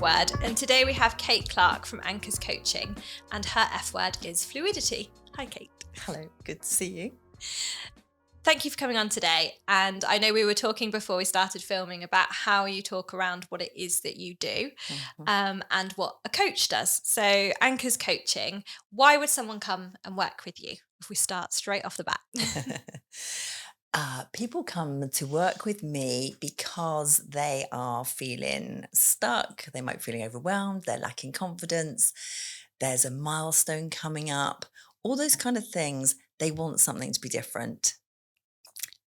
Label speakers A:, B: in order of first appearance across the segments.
A: word, and today we have Kate Clark from Anchors Coaching, and her F word is fluidity. Hi, Kate.
B: Hello, good to see you.
A: Thank you for coming on today. And I know we were talking before we started filming about how you talk around what it is that you do, and what a coach does. So Anchors Coaching, why would someone come and work with you if we start straight off the bat?
B: People come to work with me because they are feeling stuck. They might be feeling overwhelmed. They're lacking confidence. There's a milestone coming up. All those kind of things. They want something to be different.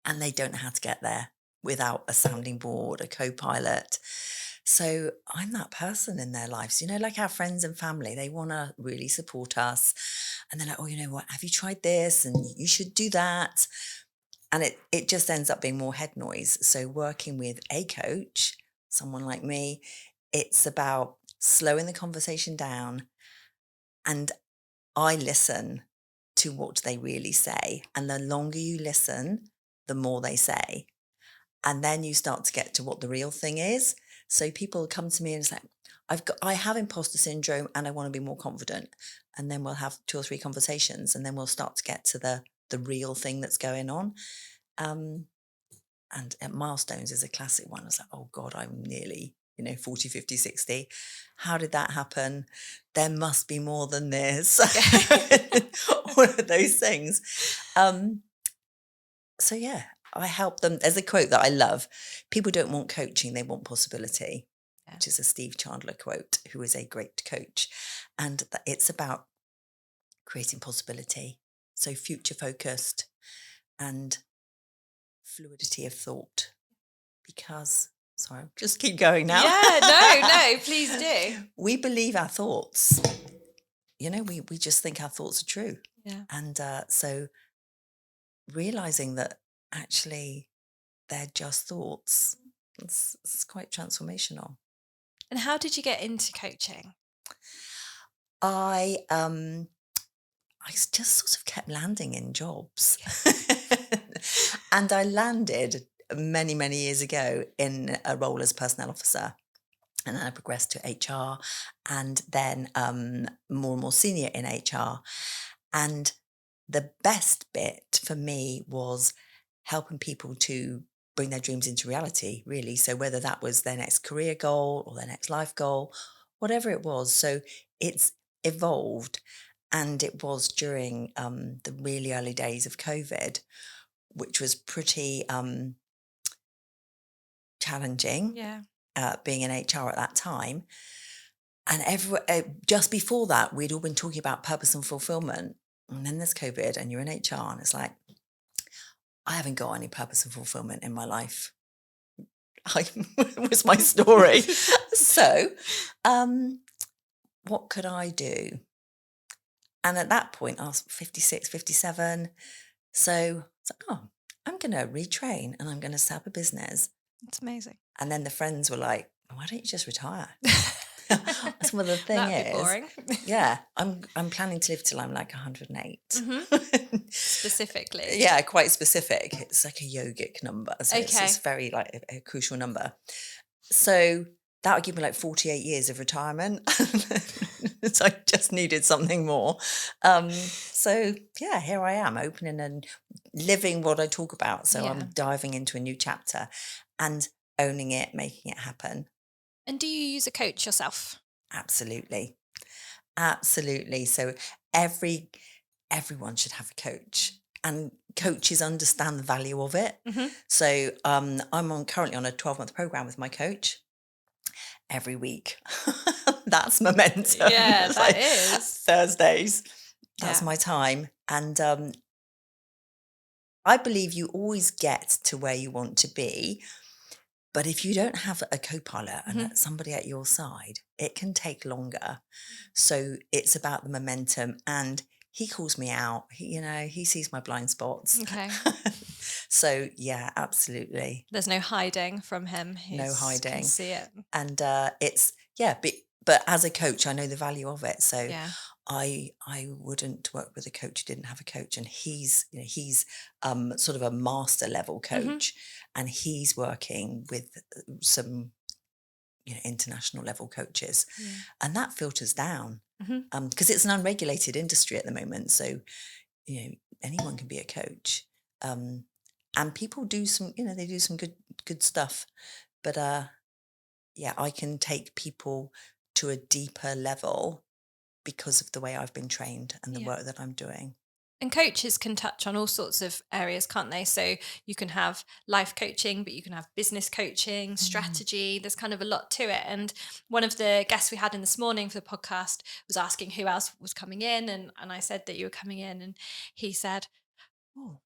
B: And they don't know how to get there without a sounding board, a co-pilot. So I'm that person in their lives, like our friends and family. They want to really support us. And they're like, oh, you know what? Have you tried this? And you should do that. And it just ends up being more head noise. So working with a coach, someone like me, it's about slowing the conversation down. And I listen to what they really say. And the longer you listen, the more they say. And then you start to get to what the real thing is. So people come to me and say, I have imposter syndrome and I want to be more confident. And then we'll have 2 or 3 conversations and then we'll start to get to the real thing that's going on. And at milestones is a classic one. I was like, oh God, I'm nearly, 40, 50, 60. How did that happen? There must be more than this. All of those things. So yeah, I help them. There's a quote that I love. People don't want coaching, they want possibility, which is a Steve Chandler quote, who is a great coach. And it's about creating possibility. So future focused and fluidity of thought. Because, sorry, just keep going now.
A: Yeah, no, please do.
B: We believe our thoughts. We just think our thoughts are true.
A: Yeah.
B: And so realizing that actually they're just thoughts, it's quite transformational.
A: And how did you get into coaching?
B: I just sort of kept landing in jobs. And I landed many, many years ago in a role as personnel officer. And then I progressed to HR and then more and more senior in HR. And the best bit for me was helping people to bring their dreams into reality, really. So whether that was their next career goal or their next life goal, whatever it was. So it's evolved. And it was during the really early days of COVID, which was pretty challenging, being in HR at that time. And just before that, we'd all been talking about purpose and fulfillment. And then there's COVID and you're in HR and it's like, I haven't got any purpose and fulfillment in my life. Was my story. So what could I do? And at that point, I was 56, 57. So it's like, oh, I'm going to retrain and I'm going to set up a business.
A: That's amazing.
B: And then the friends were like, why don't you just retire? Some of the thing
A: That'd be boring.
B: Yeah, I'm planning to live till I'm like 108.
A: Specifically.
B: Yeah, quite specific. It's like a yogic number. So
A: Okay.
B: it's very like a crucial number. So that would give me like 48 years of retirement. So I just needed something more. So yeah, here I am opening and living what I talk about. So I'm diving into a new chapter and owning it, making it happen.
A: And do you use a coach yourself?
B: Absolutely. Absolutely. So everyone should have a coach and coaches understand the value of it. So I'm currently on a 12-month program with my coach every week. That's momentum.
A: Yeah, that is.
B: Thursdays. That's my time. And I believe you always get to where you want to be. But if you don't have a co-pilot and somebody at your side, it can take longer. So it's about the momentum. And he calls me out. He sees my blind spots.
A: Okay.
B: So yeah, absolutely.
A: There's no hiding from him.
B: No hiding.
A: Can see it.
B: And it's but as a coach, I know the value of it. So I wouldn't work with a coach who didn't have a coach, and he's sort of a master level coach, and he's working with some international level coaches,
A: Yeah.
B: and that filters down
A: Mm-hmm.
B: because it's an unregulated industry at the moment. So anyone can be a coach, and people do some they do some good stuff. But I can take people to a deeper level because of the way I've been trained and the
A: Yeah.
B: work that I'm doing.
A: And coaches can touch on all sorts of areas, can't they? So you can have life coaching, but you can have business coaching, strategy. There's kind of a lot to it. And one of the guests we had in this morning for the podcast was asking who else was coming in. And I said that you were coming in. And he said, "Oh,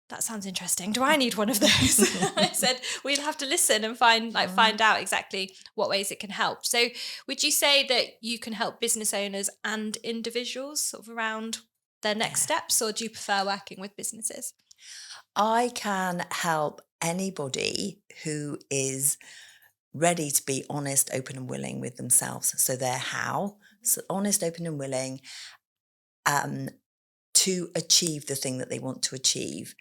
A: that sounds interesting. Do I need one of those?" I said, "We'll have to listen and find out exactly what ways it can help." So would you say that you can help business owners and individuals sort of around their next
B: Yeah.
A: steps, or do you prefer working with businesses?
B: I can help anybody who is ready to be honest, open, and willing with themselves. So they're so honest, open, and willing to achieve the thing that they want to achieve.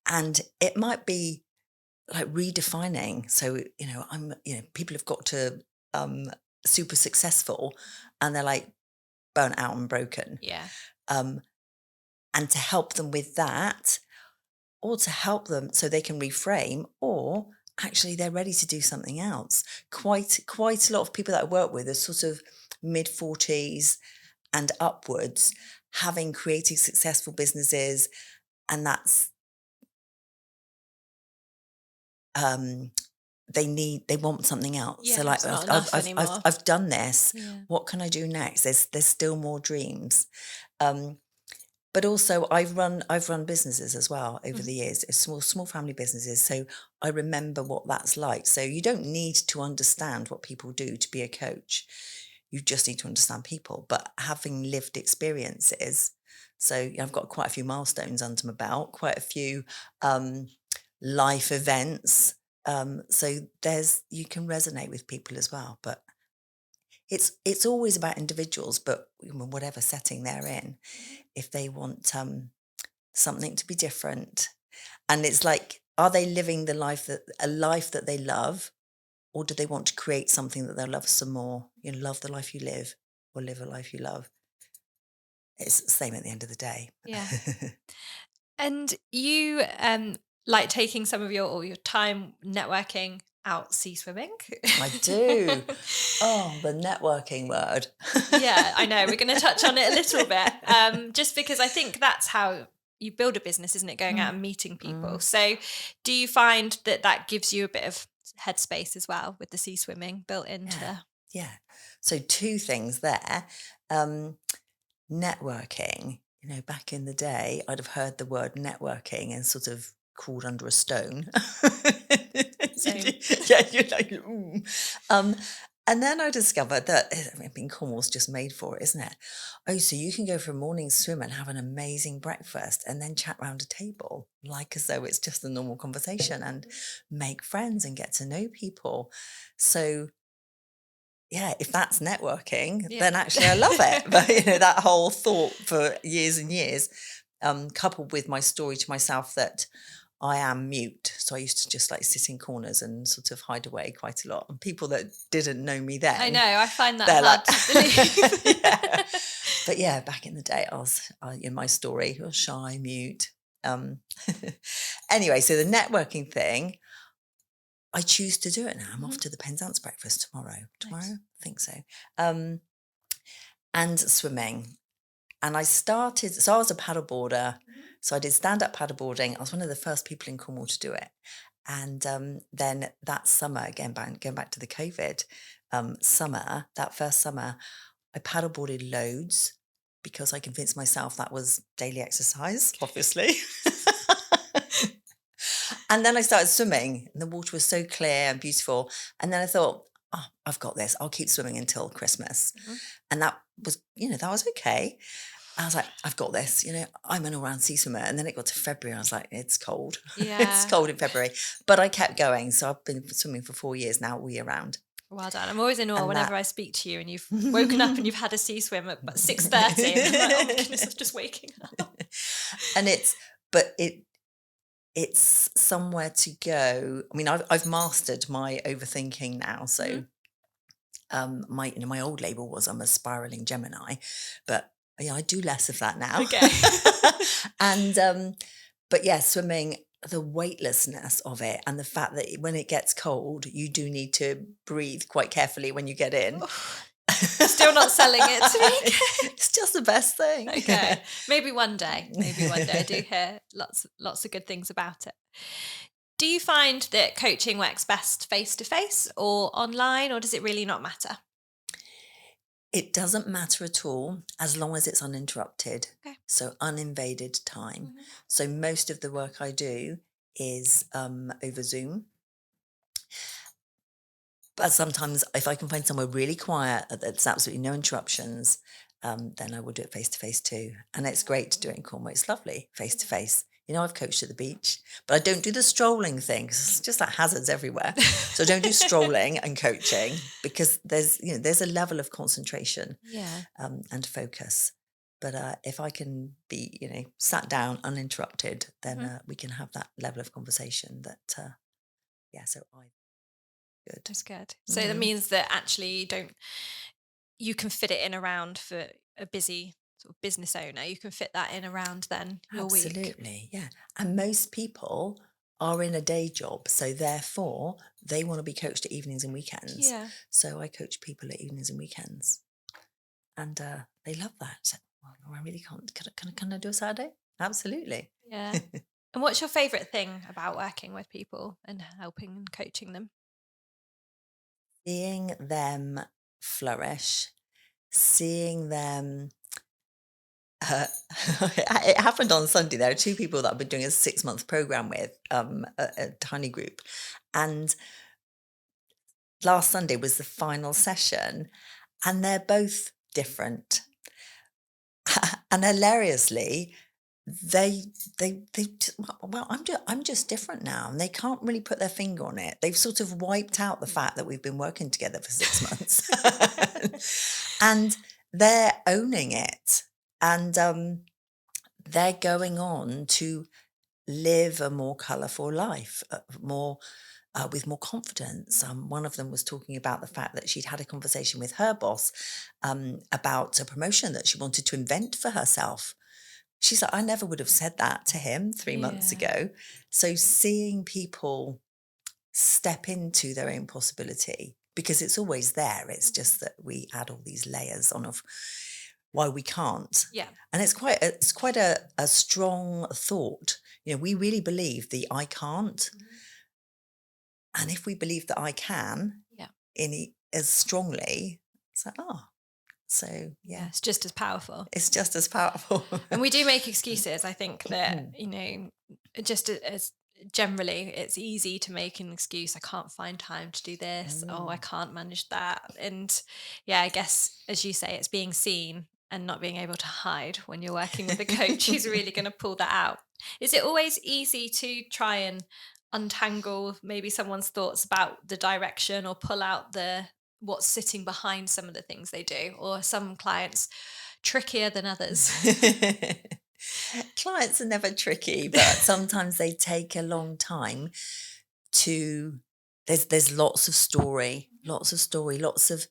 B: And it might be like redefining. So, people have got to super successful and they're like burnt out and broken.
A: Yeah.
B: And to help them with that, or to help them so they can reframe, or actually they're ready to do something else. Quite a lot of people that I work with are sort of mid-40s and upwards, having created successful businesses, and that's they want something else.
A: Yeah,
B: So like
A: it's not enough anymore.
B: I've done this.
A: Yeah.
B: What can I do next? There's still more dreams. But also I've run businesses as well over the years, small family businesses. So I remember what that's like. So you don't need to understand what people do to be a coach. You just need to understand people, but having lived experiences. So I've got quite a few milestones under my belt, quite a few life events. So you can resonate with people as well. But it's always about individuals, but whatever setting they're in, if they want something to be different. And it's like, are they living a life that they love, or do they want to create something that they'll love some more? Love the life you live, or live a life you love. It's the same at the end of the day.
A: Yeah. And you like taking some of your time networking out sea swimming?
B: I do. Oh, the networking word.
A: Yeah, I know. We're going to touch on it a little bit, just because I think that's how you build a business, isn't it? Going out and meeting people. So, do you find that gives you a bit of headspace as well with the sea swimming built into?
B: Yeah. So two things there. Networking. Back in the day, I'd have heard the word networking and sort of crawled under a stone.
A: Same.
B: Yeah, you're like, ooh. And then I discovered that, Cornwall's just made for it, isn't it? Oh, so you can go for a morning swim and have an amazing breakfast and then chat round a table, like as though it's just a normal conversation, and make friends and get to know people. So yeah, if that's networking,
A: Yeah.
B: then actually I love it. But that whole thought for years and years, coupled with my story to myself that I am mute. So I used to just like sit in corners and sort of hide away quite a lot. And people that didn't know me then,
A: I know. I find that
B: they're
A: hard
B: like,
A: to believe.
B: yeah. But yeah, back in the day, I was in my story, I was shy, mute. Anyway, so the networking thing, I choose to do it now. I'm off to the Penzance breakfast tomorrow. Tomorrow?
A: Nice.
B: I think so. And swimming. And I started, so I was a paddleboarder. So I did stand-up paddleboarding. I was one of the first people in Cornwall to do it. And then that summer, going back to the COVID summer, that first summer, I paddleboarded loads because I convinced myself that was daily exercise, obviously. And then I started swimming, and the water was so clear and beautiful. And then I thought, oh, I've got this. I'll keep swimming until Christmas. And that was okay. I was like, I've got this. I'm an all-round sea swimmer. And then it got to February, and I was like, it's cold.
A: Yeah.
B: It's cold in February. But I kept going. So I've been swimming for 4 years now, all year round.
A: Well done. I'm always in awe
B: And
A: whenever I speak to you and you've woken up and you've had a sea swim at 6:30. And I'm like, oh my goodness, I'm just waking up.
B: And it's somewhere to go. I mean, I've mastered my overthinking now. So my old label was I'm a spiraling Gemini, but yeah, I do less of that now.
A: Okay.
B: And but yeah, swimming, the weightlessness of it, and the fact that when it gets cold, you do need to breathe quite carefully when you get in.
A: Still not selling it to me.
B: It's just the best thing.
A: Okay, maybe one day. Maybe one day. I do hear lots of good things about it. Do you find that coaching works best face to face or online, or does it really not matter?
B: It doesn't matter at all as long as it's uninterrupted.
A: Okay.
B: So uninvaded time.
A: Mhm.
B: So most of the work I do is over Zoom. But sometimes if I can find somewhere really quiet that's absolutely no interruptions, then I will do it face to face too. And it's great to do it in Cornwall. It's lovely face to face. You know, I've coached at the beach, but I don't do the strolling thing 'cause it's just like hazards everywhere. So I don't do strolling and coaching because there's a level of concentration
A: Yeah.
B: and focus. But if I can be, sat down uninterrupted, then
A: Mhm.
B: we can have that level of conversation that, yeah, so I good.
A: That's good. So that means that actually you can fit it in around for a busy sort of business owner. You can fit that in around then your week.
B: Absolutely, yeah. And most people are in a day job, so therefore they want to be coached at evenings and weekends.
A: Yeah.
B: So I coach people at evenings and weekends, and they love that. Well, I really can't. Can I do a Saturday? Absolutely.
A: Yeah. And what's your favorite thing about working with people and helping and coaching them?
B: Seeing them flourish, seeing them. It happened on Sunday. There are two people that I've been doing a 6-month program with, a tiny group, and last Sunday was the final session, and they're both different. And hilariously, well, I'm just different now, and they can't really put their finger on it. They've sort of wiped out the fact that we've been working together for 6 months, and they're owning it, and they're going on to live a more colourful life, more with more confidence. One of them was talking about the fact that she'd had a conversation with her boss about a promotion that she wanted to invent for herself. She's like, I never would have said that to him 3 months
A: Yeah.
B: ago. So seeing people step into their own possibility, because it's always there. It's just that we add all these layers on of why we can't.
A: Yeah.
B: And it's quite a strong thought. We really believe the I can't. And if we believe that I can
A: Yeah.
B: as strongly, it's like, so
A: Yeah.
B: yeah,
A: It's just as powerful.
B: it's just as powerful.
A: And we do make excuses. I think that, just as generally, it's easy to make an excuse. I can't find time to do this. Oh, I can't manage that. And yeah, I guess, as you say, it's being seen and not being able to hide when you're working with a coach who's really going to pull that out. Is it always easy to try and untangle maybe someone's thoughts about the direction or pull out what's sitting behind some of the things they do, or are some clients trickier than others?
B: Clients are never tricky, but sometimes they take a long time to. There's lots of story, lots of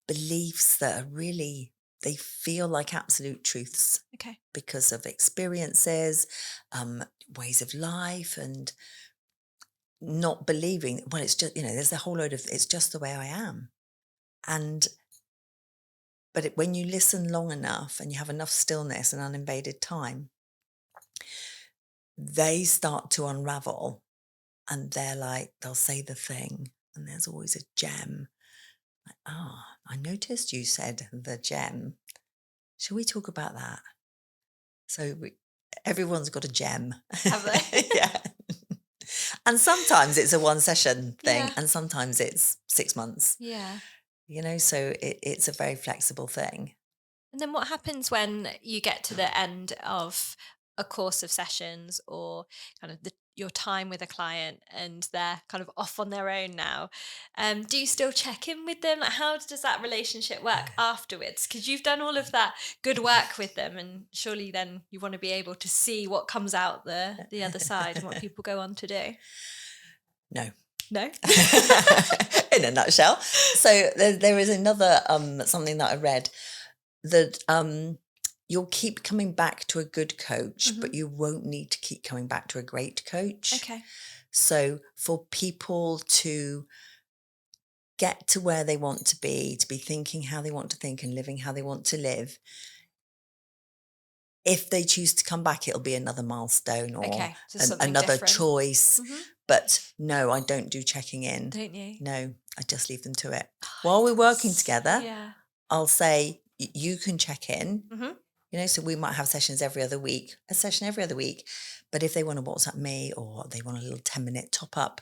B: beliefs that are really, they feel like absolute truths
A: Okay.
B: because of experiences, ways of life, and not believing. Well, it's just there's a whole load of it's just the way I am, and but when you listen long enough and you have enough stillness and uninvaded time, they start to unravel, and they'll say the thing, and there's always a gem. Like, I noticed you said the gem. Shall we talk about that? So everyone's got a gem.
A: Have they?
B: Yeah. And sometimes it's a one session thing,
A: Yeah.
B: and sometimes it's 6 months,
A: Yeah.
B: so it's a very flexible thing.
A: And then what happens when you get to the end of a course of sessions, or kind of your time with a client, and they're kind of off on their own now? Do you still check in with them? Like, how does that relationship work afterwards? Because you've done all of that good work with them, and surely then you want to be able to see what comes out the other side and what people go on to do.
B: No,
A: No.
B: In a nutshell. So there is another something that I read that you'll keep coming back to a good coach, but you won't need to keep coming back to a great coach.
A: Okay.
B: So for people to get to where they want to be thinking how they want to think and living how they want to live, if they choose to come back, it'll be another milestone or
A: Okay. So something
B: another
A: different.
B: choice. But no, I don't do checking in.
A: Don't you?
B: No, I just leave them to it. While we're working together,
A: Yeah.
B: I'll say, you can check in.
A: Mm-hmm.
B: So we might have sessions every other week, a session every other week. But if they want to WhatsApp me or they want a little 10-minute top up,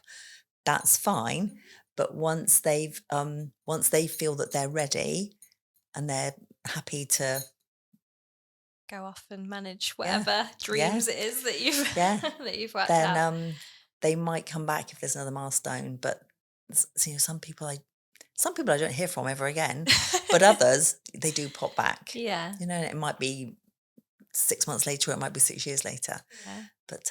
B: that's fine. But once they feel that they're ready and they're happy to
A: go off and manage whatever dreams it is that you've that you've worked
B: then
A: out.
B: they might come back if there's another milestone. But some people I don't hear from ever again, but others they do pop back.
A: Yeah.
B: It might be 6 months later, or it might be 6 years later.
A: Yeah.
B: But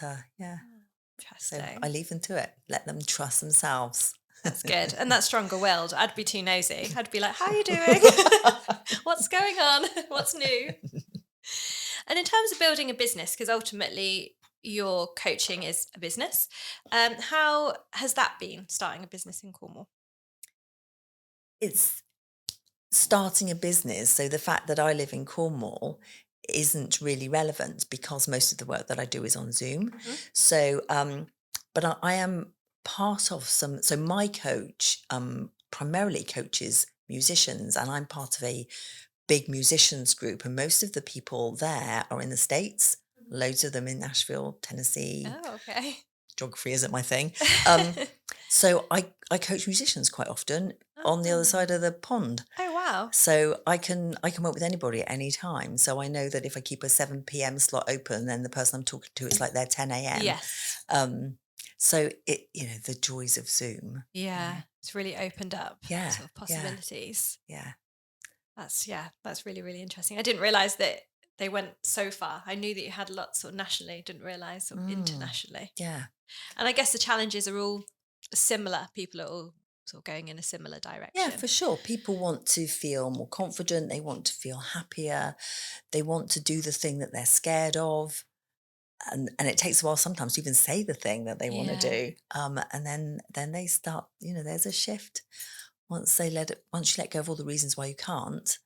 A: Interesting.
B: So I leave them to it. Let them trust themselves.
A: That's good. And that's stronger-willed. I'd be too nosy. I'd be like, how are you doing? What's going on? What's new? And in terms of building a business, because ultimately your coaching is a business, how has that been, starting a business in Cornwall?
B: It's starting a business. So the fact that I live in Cornwall isn't really relevant because most of the work that I do is on Zoom. So, but I am part of some. So my coach primarily coaches musicians, and I'm part of a big musicians group, and most of the people there are in the States. Loads of them in Nashville, Tennessee.
A: Oh, okay.
B: Geography isn't my thing. So I coach musicians quite often on the other side of the pond.
A: Oh, wow.
B: So I can work with anybody at any time. So I know that if I keep a 7 p.m. slot open, then the person I'm talking to, it's like their 10 a.m.
A: Yes.
B: So it, the joys of Zoom.
A: Yeah. It's really opened up
B: Yeah.
A: sort of possibilities.
B: Yeah.
A: That's really, really interesting. I didn't realize that they went so far. I knew that you had lots sort of nationally, didn't realize sort of internationally.
B: Yeah.
A: And I guess the challenges are all similar. People are all sort of going in a similar direction.
B: Yeah, for sure. People want to feel more confident. They want to feel happier. They want to do the thing that they're scared of. And it takes a while sometimes to even say the thing that they want to do. And then they start, there's a shift. Once you let go of all the reasons why you can't,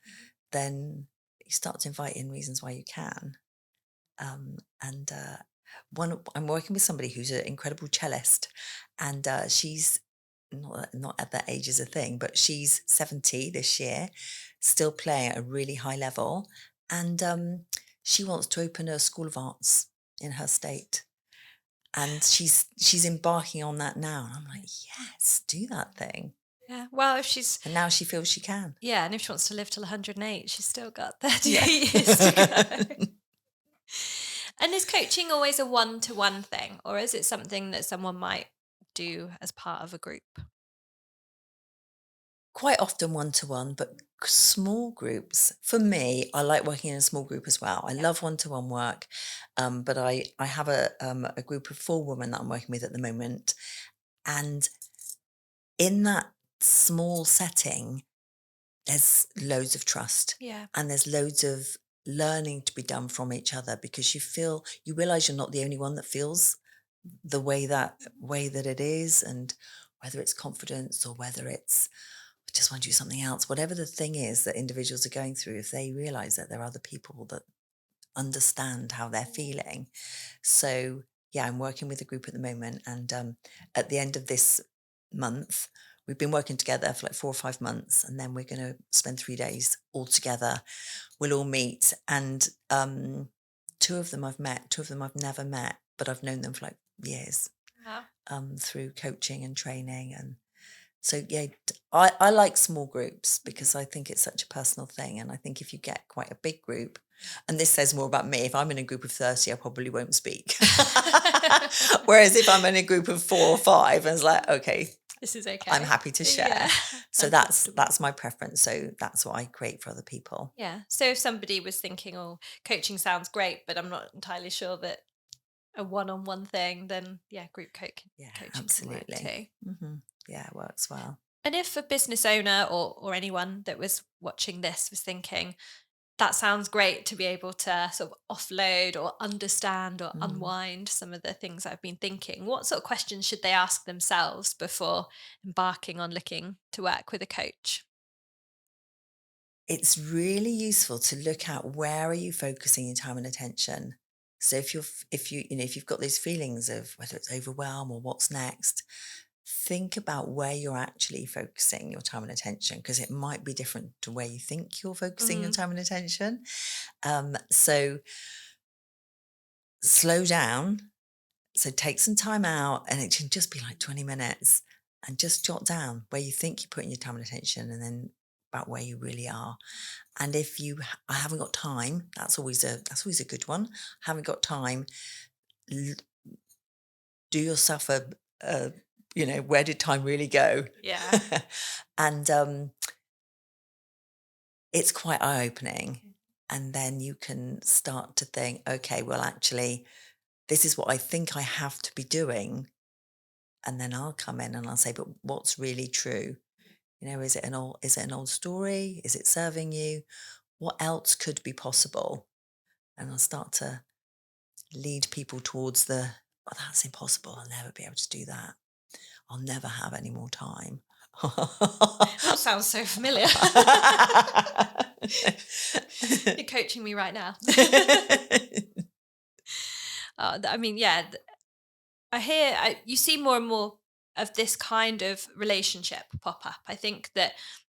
B: then you start to invite in reasons why you can. I'm working with somebody who's an incredible cellist, and she's not at that age is a thing, but she's 70 this year, still playing at a really high level, and she wants to open a school of arts in her state, and she's embarking on that now. And I'm like, yes, do that thing.
A: Yeah. Well,
B: and now she feels she can.
A: Yeah, and if she wants to live till 108, she's still got 38 years to go. And is coaching always a one-to-one thing, or is it something that someone might do as part of a group?
B: Quite often one-to-one, but small groups. For me, I like working in a small group as well. I love one-to-one work, but I have a group of 4 women that I'm working with at the moment, and in that small setting, there's loads of trust, and there's loads of learning to be done from each other, because you realize you're not the only one that feels the way that it is, and whether it's confidence or whether it's just want to do something else, whatever the thing is that individuals are going through, if they realize that there are other people that understand how they're feeling. So yeah, I'm working with a group at the moment, and at the end of this month, we've been working together for like 4 or 5 months, and then we're going to spend 3 days all together. We'll all meet, and 2 of them I've met, 2 of them I've never met, but I've known them for like years.
A: Wow.
B: Through coaching and training. And so yeah, I like small groups because I think it's such a personal thing, and I think if you get quite a big group, and this says more about me, if I'm in a group of 30, I probably won't speak. Whereas if I'm in a group of 4 or 5, and it's like, okay,
A: this is okay,
B: I'm happy to share.
A: Yeah.
B: So that's my preference. So that's what I create for other people.
A: Yeah. So if somebody was thinking, oh, coaching sounds great, but I'm not entirely sure that a one-on-one thing, then yeah, group
B: Yeah,
A: coaching can work
B: absolutely.
A: too.
B: Yeah, it works well.
A: And if a business owner or anyone that was watching this was thinking, that sounds great to be able to sort of offload or understand or
B: Mm.
A: unwind some of the things I've been thinking, what sort of questions should they ask themselves before embarking on looking to work with a coach?
B: It's really useful to look at where are you focusing your time and attention. So if you've got those feelings of whether it's overwhelm or what's next, think about where you're actually focusing your time and attention, because it might be different to where you think you're focusing your
A: Mm,
B: time and attention. So slow down. So take some time out, and it can just be like 20 minutes, and just jot down where you think you're putting your time and attention, and then about where you really are. And if I haven't got time, that's always a good one. Haven't got time. l- Do yourself a where did time really go?
A: yeah.
B: And it's quite eye opening. And then you can start to think, okay, well, actually, this is what I think I have to be doing. And then I'll come in and I'll say, but what's really true? Is it an old story? Is it serving you? What else could be possible? And I'll start to lead people towards well, that's impossible. I'll never be able to do that. I'll never have any more time.
A: That sounds so familiar. You're coaching me right now. I mean, yeah, you see more and more of this kind of relationship pop up. I think that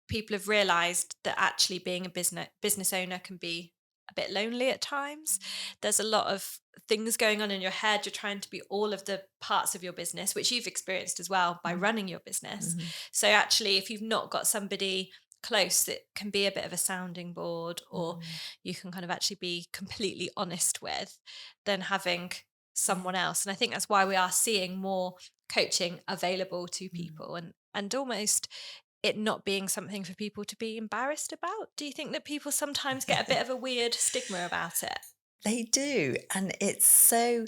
A: people have realized that actually being a business owner can be a bit lonely at times. There's a lot of things going on in your head. You're trying to be all of the parts of your business, which you've experienced as well by running your business.
B: Mhm,
A: So actually, if you've not got somebody close that can be a bit of a sounding board, or
B: mhm.
A: you can kind of actually be completely honest with, then having
B: Yeah.
A: someone else. And I think that's why we are seeing more coaching available to
B: Mm.
A: people, and almost it not being something for people to be embarrassed about. Do you think that people sometimes get a bit of a weird stigma about it?
B: They do. And it's so,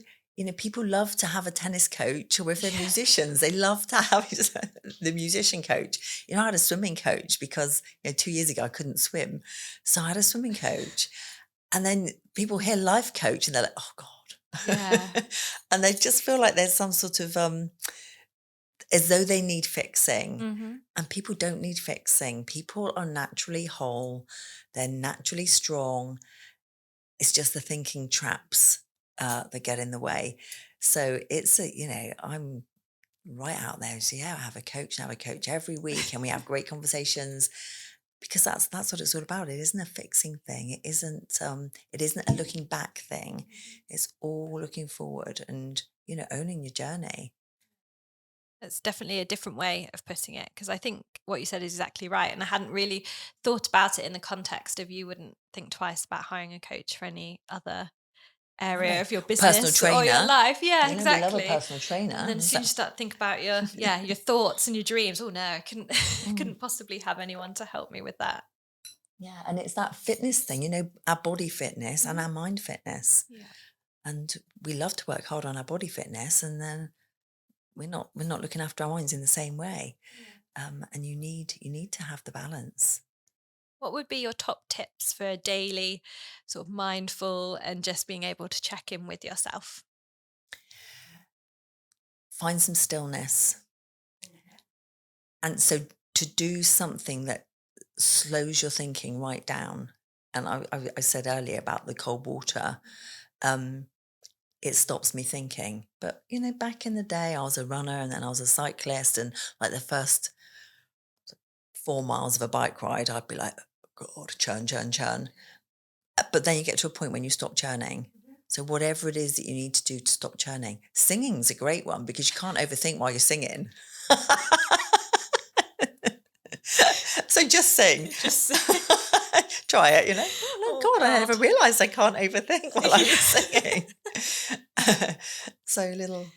B: people love to have a tennis coach, or if they're
A: Yeah.
B: musicians, they love to have the musician coach. I had a swimming coach because 2 years ago I couldn't swim. So I had a swimming coach. And then people hear life coach and they're like, oh
A: Yeah.
B: God. And they just feel like there's some sort of as though they need fixing.
A: Hmm.
B: And people don't need fixing. People are naturally whole, they're naturally strong. It's just the thinking traps that get in the way. So I'm right out there. So yeah, I have a coach every week, and we have great conversations, because that's what it's all about. It isn't a fixing thing. It isn't a looking back thing. It's all looking forward and owning your journey.
A: It's definitely a different way of putting it, because I think what you said is exactly right. And I hadn't really thought about it in the context of, you wouldn't think twice about hiring a coach for any other
B: No.
A: area of your
B: Personal
A: business or your
B: trainer.
A: life. Yeah,
B: We love a
A: exactly.
B: personal
A: And
B: trainer.
A: then as soon as you start to think about your thoughts and your dreams, oh no, I couldn't
B: Mm.
A: couldn't possibly have anyone to help me with that.
B: Yeah, and it's that fitness thing, our body fitness and
A: Mhm.
B: our mind fitness.
A: Yeah.
B: And we love to work hard on our body fitness, and then we're not looking after our minds in the same way. And you need to have the balance.
A: What would be your top tips for a daily sort of mindful and just being able to check in with yourself?
B: Find some stillness. And so to do something that slows your thinking right down. And I said earlier about the cold water. Um, it stops me thinking. But back in the day, I was a runner, and then I was a cyclist, and like the first 4 miles of a bike ride, I'd be like, "Oh God, churn, churn, churn." But then you get to a point when you stop churning. So whatever it is that you need to do to stop churning, singing's a great one, because you can't overthink while you're singing. So just sing.
A: Just
B: Try it. Oh,
A: oh
B: God, I
A: God.
B: never realised I can't overthink while I'm
A: Yeah.
B: singing. So little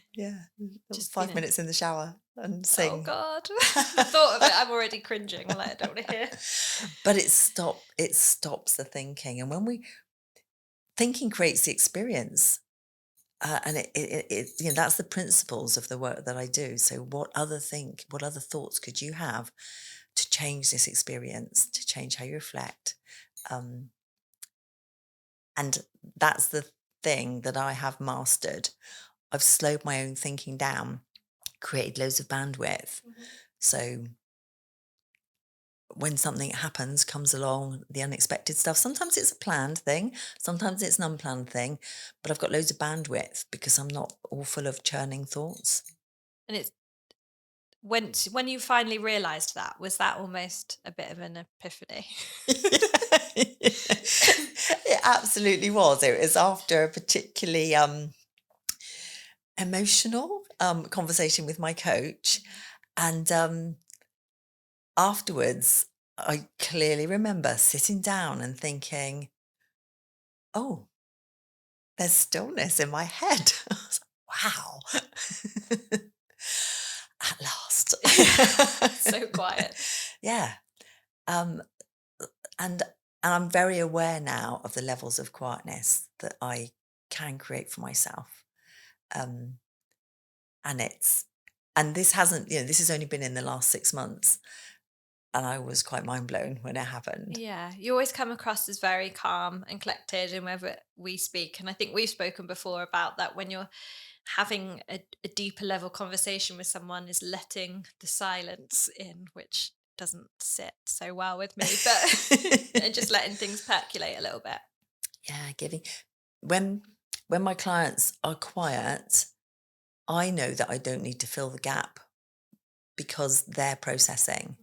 A: Just
B: 5 minutes in the shower and
A: oh
B: sing.
A: God. The thought of it, I'm already cringing. I'm like, I don't want to hear.
B: But it stops the thinking. And when thinking creates the experience. And that's the principles of the work that I do. So what other thoughts could you have to change this experience, to change how you reflect? And that's the thing that I have mastered. I've slowed my own thinking down, created loads of bandwidth. So when something comes along, the unexpected stuff, sometimes it's a planned thing, sometimes it's an unplanned thing, but I've got loads of bandwidth because I'm not all full of churning thoughts.
A: And it's when you finally realized that, was that almost a bit of an epiphany?
B: It absolutely was. It was after a particularly emotional conversation with my coach. And afterwards, I clearly remember sitting down and thinking, oh, there's stillness in my head. I was like, wow. At last.
A: So quiet.
B: Yeah. And and I'm very aware now of the levels of quietness that I can create for myself. Um, and this hasn't, this has only been in the last 6 months. And I was quite mind blown when it happened.
A: Yeah, you always come across as very calm and collected in whenever we speak. And I think we've spoken before about that when you're having a deeper level conversation with someone, is letting the silence in, which doesn't sit so well with me, but and just letting things percolate a little bit.
B: Yeah, giving when my clients are quiet, I know that I don't need to fill the gap because they're processing.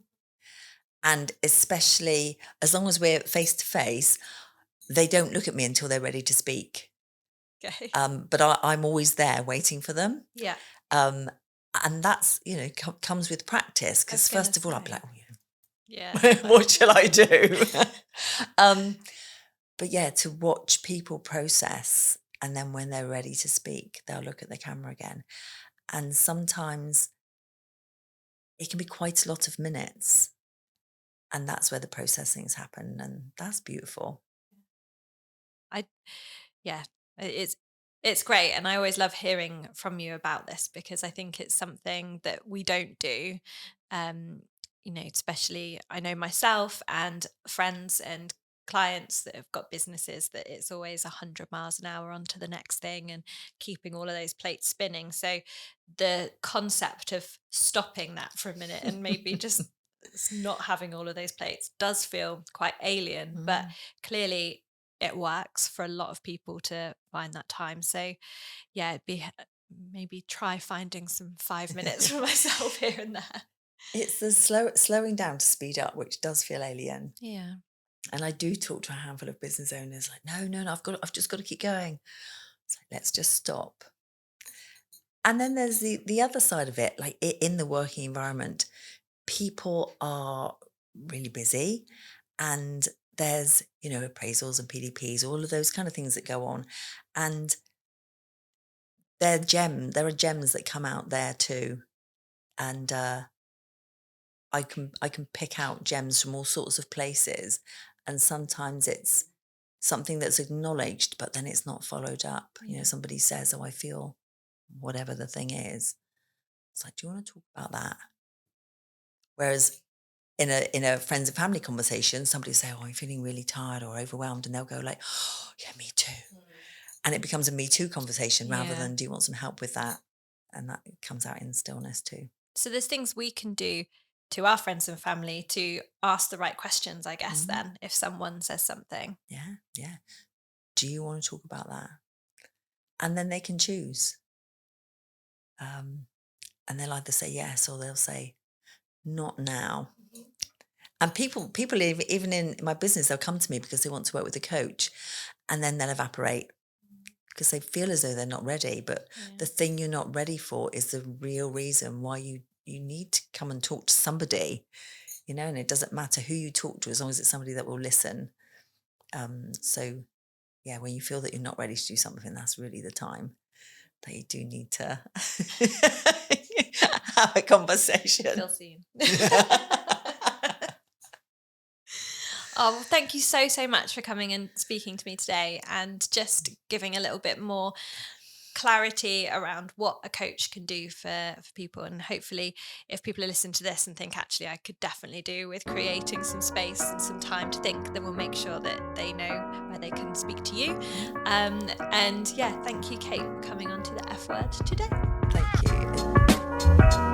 B: And especially as long as we're face to face, they don't look at me until they're ready to speak.
A: Okay.
B: But I'm always there waiting for them.
A: Yeah.
B: Um, and that's, comes with practice.
A: I was
B: Because
A: gonna
B: first of all, I'll be
A: say.
B: like,
A: Yeah.
B: what shall I do? But yeah, to watch people process, and then when they're ready to speak, they'll look at the camera again. And sometimes it can be quite a lot of minutes. And that's where the processings happen. And that's beautiful.
A: I yeah, it's great, and I always love hearing from you about this because I think it's something that we don't do. Um, especially I know myself and friends and clients that have got businesses that it's always 100 miles an hour on to the next thing and keeping all of those plates spinning. So the concept of stopping that for a minute and maybe just not having all of those plates does feel quite alien, but
B: Mm.
A: clearly it works for a lot of people to find that time. So yeah, maybe try finding some 5 minutes for myself here and there.
B: It's the slowing down to speed up, which does feel alien.
A: Yeah.
B: And I do talk to a handful of business owners like, no, I've just got to keep going. It's like, let's just stop. And then there's the other side of it, like in the working environment, people are really busy, and there's, appraisals and PDPs, all of those kind of things that go on. And there are gems that come out there too. And I can pick out gems from all sorts of places. And sometimes it's something that's acknowledged, but then it's not followed up.
A: Yeah.
B: Somebody says, oh, I feel whatever the thing is. It's like, do you want to talk about that? Whereas in a friends and family conversation, somebody will say, oh, I'm feeling really tired or overwhelmed. And they'll go like, oh, yeah, me too. And it becomes a me too conversation rather
A: Yeah.
B: than, do you want some help with that? And that comes out in stillness too.
A: So there's things we can do to our friends and family to ask the right questions, I guess,
B: Mhm.
A: then, if someone says something.
B: Yeah, yeah. Do you want to talk about that? And then they can choose. And they'll either say yes or they'll say, not now. And people even in my business, they'll come to me because they want to work with a coach, and then they'll evaporate because they feel as though they're not ready. But the thing you're not ready for is the real reason why you need to come and talk to somebody, and it doesn't matter who you talk to as long as it's somebody that will listen. So yeah, when you feel that you're not ready to do something, that's really the time that you do need to have a conversation.
A: Feel seen. Oh, well, thank you so much for coming and speaking to me today and just giving a little bit more clarity around what a coach can do for people. And hopefully, if people are listening to this and think, actually, I could definitely do with creating some space and some time to think, then we'll make sure that they know where they can speak to you. And yeah, thank you, Kate, for coming on to the F Word today.
B: Thank you.